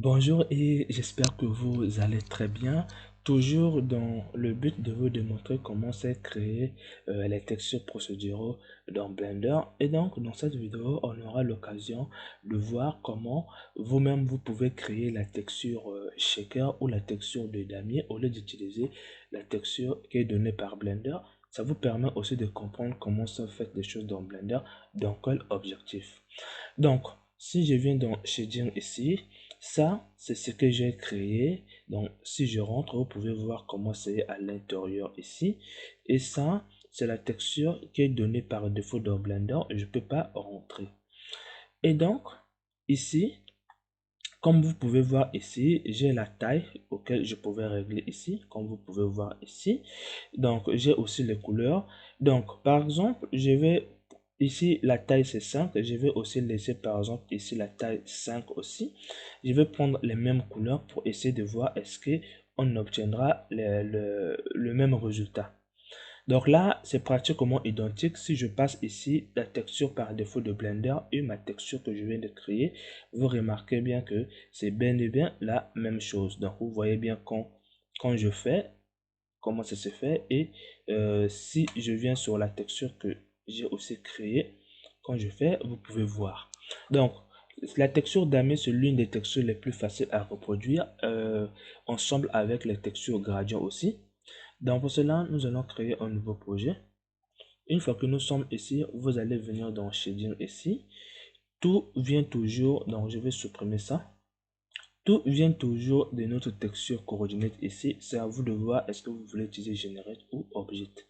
Bonjour et j'espère que vous allez très bien. Toujours dans le but de vous démontrer comment c'est créer les textures procéduraux dans Blender. Et donc, dans cette vidéo, on aura l'occasion de voir comment vous-même vous pouvez créer la texture shaker ou la texture de damier au lieu d'utiliser la texture qui est donnée par Blender. Ça vous permet aussi de comprendre comment se fait les choses dans Blender, dans quel objectif. Donc, si je viens dans Shading ici, ça, c'est ce que j'ai créé. Donc, si je rentre, vous pouvez voir comment c'est à l'intérieur ici. Et ça, c'est la texture qui est donnée par défaut dans Blender. Je ne peux pas rentrer. Et donc, ici, comme vous pouvez voir ici, j'ai la taille auquel je pouvais régler ici, comme vous pouvez voir ici. Donc, j'ai aussi les couleurs. Donc, par exemple, je vais ici, la taille c'est 5. Je vais aussi laisser, par exemple, ici la taille 5 aussi. Je vais prendre les mêmes couleurs pour essayer de voir est-ce que on obtiendra le même résultat. Donc là, c'est pratiquement identique. Si je passe ici la texture par défaut de Blender et ma texture que je viens de créer, vous remarquez bien que c'est bien et bien la même chose. Donc vous voyez bien quand je fais, comment ça se fait. Et si je viens sur la texture que j'ai aussi créée, quand je fais, vous pouvez voir. Donc, la texture d'ami, c'est l'une des textures les plus faciles à reproduire ensemble avec les textures gradient aussi. Donc pour cela, nous allons créer un nouveau projet. Une fois que nous sommes ici, vous allez venir dans Shading ici. Tout vient toujours, donc je vais supprimer ça. Tout vient toujours de notre texture coordinate ici. C'est à vous de voir est-ce que vous voulez utiliser Generate ou Object.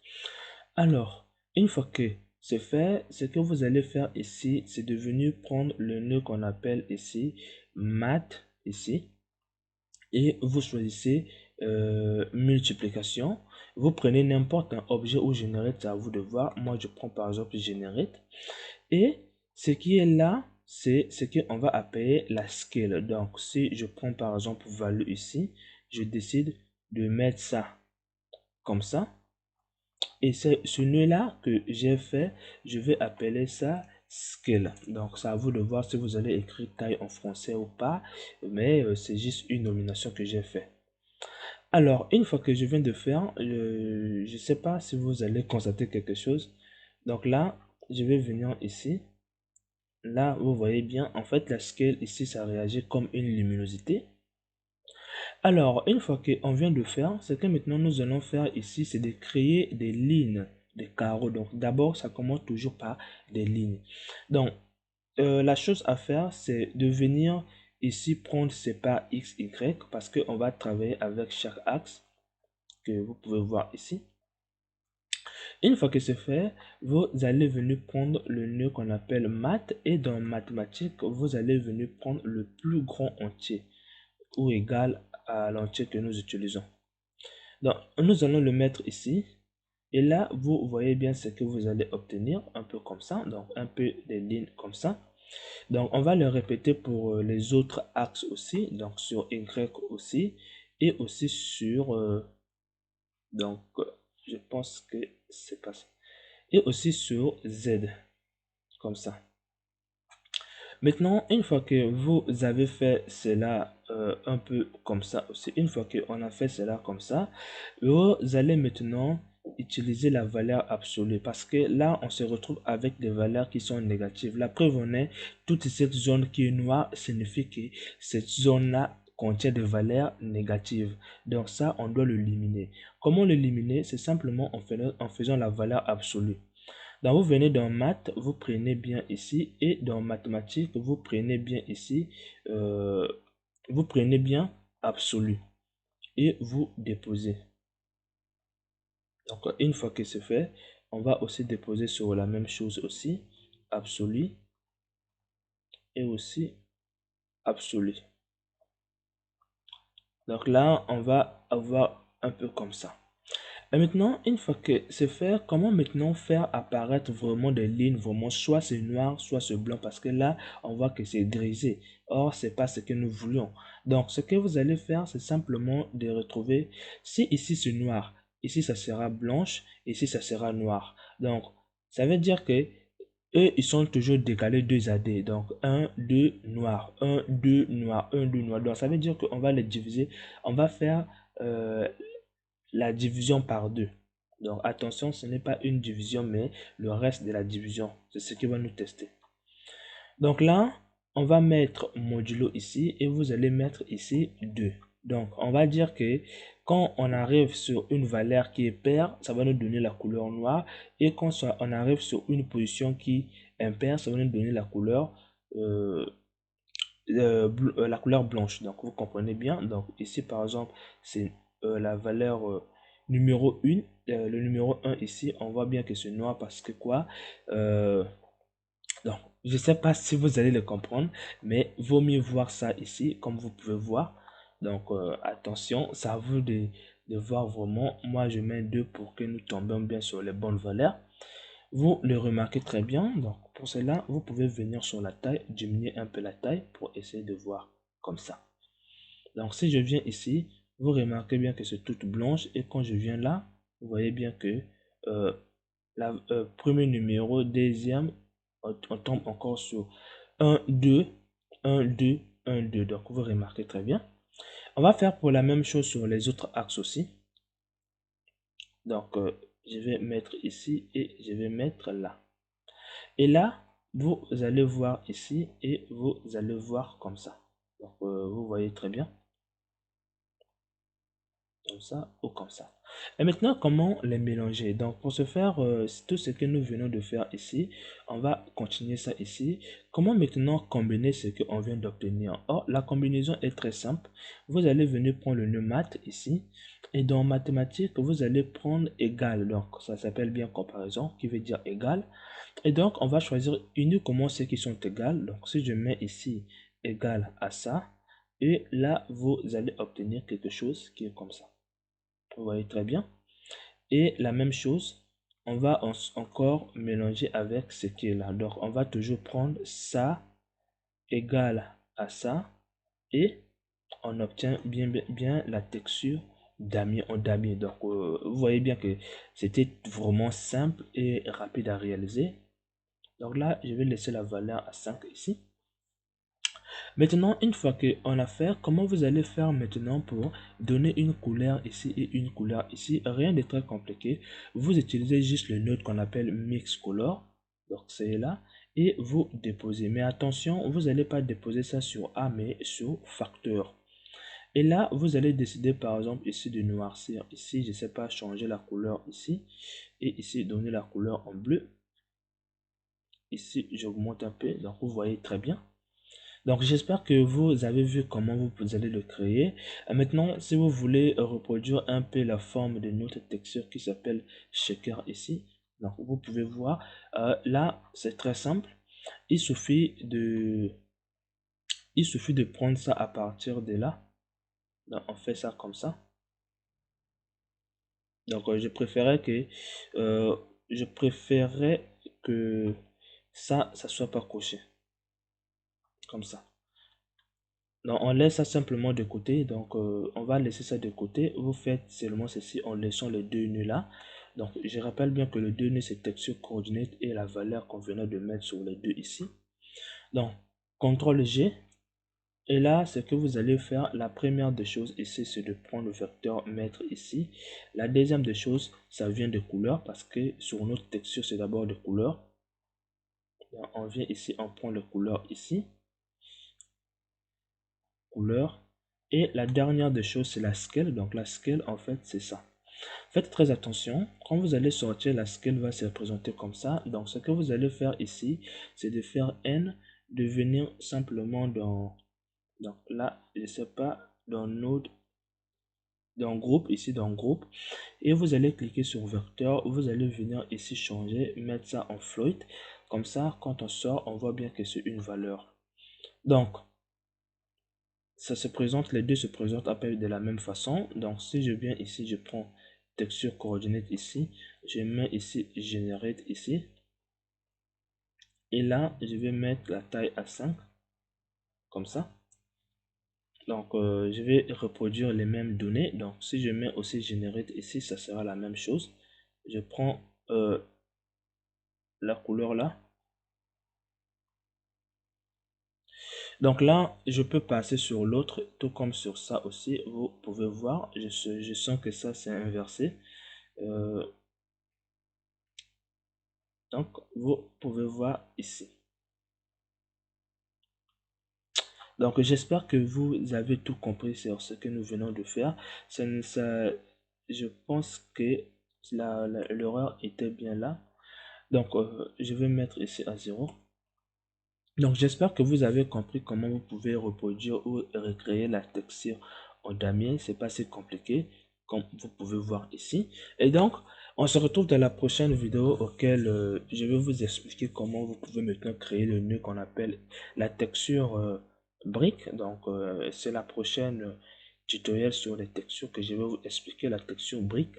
Alors, une fois que c'est fait, ce que vous allez faire ici, c'est de venir prendre le nœud qu'on appelle ici Math ici. Et vous choisissez multiplication. Vous prenez n'importe un objet ou Generate, c'est à vous de voir. Moi, je prends par exemple Generate. Et ce qui est là, c'est ce qu'on va appeler la scale. Donc, si je prends par exemple value ici, je décide de mettre ça comme ça. Et c'est ce nœud-là que j'ai fait, je vais appeler ça scale. Donc, c'est à vous de voir si vous allez écrire taille en français ou pas. Mais c'est juste une nomination que j'ai fait. Alors, une fois que je viens de faire, je ne sais pas si vous allez constater quelque chose. Donc là, je vais venir ici. Là, vous voyez bien, en fait, la scale ici, ça réagit comme une luminosité. Alors, une fois qu'on vient de faire, ce que maintenant nous allons faire ici, c'est de créer des lignes, des carreaux. Donc, d'abord, ça commence toujours par des lignes. Donc, la chose à faire, c'est de venir ici prendre ces pas X, Y, parce qu'on va travailler avec chaque axe que vous pouvez voir ici. Une fois que c'est fait, vous allez venir prendre le nœud qu'on appelle math et dans mathématiques, vous allez venir prendre le plus grand entier ou égal à l'entier que nous utilisons. Donc, nous allons le mettre ici et là, vous voyez bien ce que vous allez obtenir, un peu comme ça, donc un peu des lignes comme ça. Donc, on va le répéter pour les autres axes aussi, donc sur Y aussi et aussi sur, donc, je pense que c'est pas ça. Et aussi sur Z, comme ça. Maintenant, une fois que vous avez fait cela un peu comme ça aussi, une fois qu'on a fait cela comme ça, vous allez maintenant utiliser la valeur absolue parce que là, on se retrouve avec des valeurs qui sont négatives. La preuve en est, toute cette zone qui est noire signifie que cette zone-là contient des valeurs négatives. Donc ça, on doit l'éliminer. Comment l'éliminer? C'est simplement en faisant la valeur absolue. Donc, vous venez dans maths, vous prenez bien ici, et dans mathématiques, vous prenez bien ici, euh, vous prenez bien absolu, et vous déposez. Donc, une fois que c'est fait, on va aussi déposer sur la même chose aussi, absolu, et aussi absolu. Donc là, on va avoir un peu comme ça. Et maintenant, une fois que c'est fait, comment maintenant faire apparaître vraiment des lignes, vraiment soit c'est noir, soit c'est blanc, parce que là, on voit que c'est grisé. Or, c'est pas ce que nous voulions. Donc, ce que vous allez faire, c'est simplement de retrouver, si ici c'est noir, ici ça sera blanche, ici ça sera noir. Donc, ça veut dire que eux, ils sont toujours décalés 2 AD. Donc, 1, 2, noir, 1, 2, noir, 1, 2, noir. Donc, ça veut dire qu'on va les diviser. On va faire la division par 2. Donc, attention, ce n'est pas une division, mais le reste de la division. C'est ce qui va nous tester. Donc là, on va mettre modulo ici et vous allez mettre ici 2. Donc, on va dire que quand on arrive sur une valeur qui est paire, ça va nous donner la couleur noire. Et quand on arrive sur une position qui est impaire, ça va nous donner la couleur, la couleur blanche. Donc, vous comprenez bien. Donc, ici, par exemple, c'est la valeur numéro 1. Le numéro 1 ici, on voit bien que c'est noir parce que quoi? Donc, je ne sais pas si vous allez le comprendre, mais vaut mieux voir ça ici, comme vous pouvez voir. Donc, attention, c'est à vous de voir vraiment. Moi, je mets 2 pour que nous tombions bien sur les bonnes valeurs. Vous le remarquez très bien. Donc, pour cela, vous pouvez venir sur la taille, diminuer un peu la taille pour essayer de voir comme ça. Donc, si je viens ici, vous remarquez bien que c'est toute blanche. Et quand je viens là, vous voyez bien que euh, premier numéro, deuxième, on tombe encore sur 1, 2, 1, 2, 1, 2. Donc, vous remarquez très bien. On va faire pour la même chose sur les autres axes aussi. Donc, je vais mettre ici et je vais mettre là. Et là, vous allez voir ici et vous allez voir comme ça. Donc, vous voyez très bien. Comme ça ou comme ça. Et maintenant, comment les mélanger? Donc, pour ce faire, tout ce que nous venons de faire ici, on va continuer ça ici. Comment maintenant combiner ce qu'on vient d'obtenir? Or, la combinaison est très simple. Vous allez venir prendre le nœud mat ici. Et dans mathématiques, vous allez prendre égal. Donc, ça s'appelle bien comparaison, qui veut dire égal. Et donc, on va choisir uniquement ceux qui sont égales. Donc, si je mets ici égal à ça, et là, vous allez obtenir quelque chose qui est comme ça. Vous voyez très bien. Et la même chose, on va encore mélanger avec ce qui est là. Donc, on va toujours prendre ça égal à ça. Et on obtient bien la texture damier en damier. Donc, vous voyez bien que c'était vraiment simple et rapide à réaliser. Donc là, je vais laisser la valeur à 5 ici. Maintenant, une fois qu'on a fait, comment vous allez faire maintenant pour donner une couleur ici et une couleur ici? Rien de très compliqué. Vous utilisez juste le node qu'on appelle Mix Color. Donc, c'est là. Et vous déposez. Mais attention, vous n'allez pas déposer ça sur A, mais sur facteur. Et là, vous allez décider par exemple ici de noircir. Ici, je ne sais pas, changer la couleur ici. Et ici, donner la couleur en bleu. Ici, j'augmente un peu. Donc, vous voyez très bien. Donc, j'espère que vous avez vu comment vous allez le créer. Maintenant, si vous voulez reproduire un peu la forme de notre texture qui s'appelle shaker ici, donc vous pouvez voir, là, c'est très simple. Il suffit de, il suffit de prendre ça à partir de là. Donc, on fait ça comme ça. Donc, euh, je préférais que ça soit pas coché. Comme ça. Donc, on laisse ça simplement de côté. Donc, on va laisser ça de côté. Vous faites seulement ceci en laissant les deux nœuds là. Donc, je rappelle bien que le deux nœuds, c'est texture coordinate et la valeur qu'on venait de mettre sur les deux ici. Donc, CTRL G. Et là, ce que vous allez faire, la première des choses ici, c'est de prendre le vecteur mettre ici. La deuxième des choses, ça vient de couleur parce que sur notre texture, c'est d'abord de couleur. On vient ici, on prend le couleur ici. Couleur. Et la dernière des choses, c'est la scale. Donc la scale, en fait, c'est ça. Faites très attention. Quand vous allez sortir, la scale va se représenter comme ça. Donc ce que vous allez faire ici, c'est de faire N, de venir simplement dans, donc là, je sais pas, dans Node, dans groupe, ici dans groupe. Et vous allez cliquer sur vecteur. Vous allez venir ici changer, mettre ça en float. Comme ça, quand on sort, on voit bien que c'est une valeur. Donc, ça se présente, les deux se présentent à peu de la même façon. Donc si je viens ici, je prends texture coordinate ici, je mets ici generate ici, et là je vais mettre la taille à 5 comme ça. Donc je vais reproduire les mêmes données. Donc si je mets aussi generate ici, ça sera la même chose. Je prends la couleur là, Donc là, je peux passer sur l'autre, tout comme sur ça aussi. Vous pouvez voir, je sens que ça c'est inversé. Euh, donc, vous pouvez voir ici. Donc, j'espère que vous avez tout compris sur ce que nous venons de faire. Je pense que l'erreur était bien là. Donc, je vais mettre ici à 0. Donc, j'espère que vous avez compris comment vous pouvez reproduire ou recréer la texture en damier. C'est pas si compliqué, comme vous pouvez voir ici. Et donc, on se retrouve dans la prochaine vidéo auquel je vais vous expliquer comment vous pouvez maintenant créer le nœud qu'on appelle la texture brique. Donc, c'est la prochaine tutoriel sur les textures que je vais vous expliquer la texture brique.